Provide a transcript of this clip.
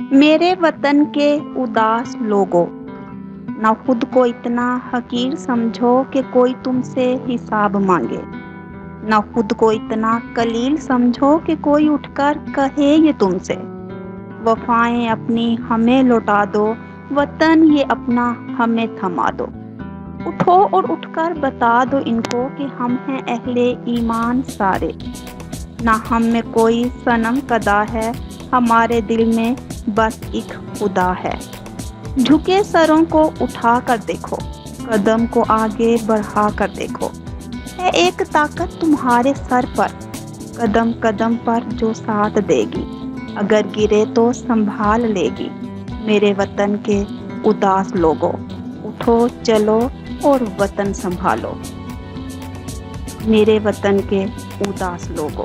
मेरे वतन के उदास लोगों, ना खुद को इतना हकीर समझो कि कोई तुमसे हिसाब मांगे। ना खुद को इतना कलील समझो कि कोई उठकर कहे ये तुमसे। वफाएं अपनी हमें लौटा दो, वतन ये अपना हमें थमा दो। उठो और उठकर बता दो इनको कि हम हैं अहले ईमान सारे। ना हम में कोई सनम कदा है, हमारे दिल में बस एक खुदा है। झुके सरों को उठा कर देखो, कदम को आगे बढ़ा कर देखो। है एक ताकत तुम्हारे सर पर, कदम कदम पर जो साथ देगी। अगर गिरे तो संभाल लेगी। मेरे वतन के उदास लोगों, उठो चलो और वतन संभालो। मेरे वतन के उदास लोगों।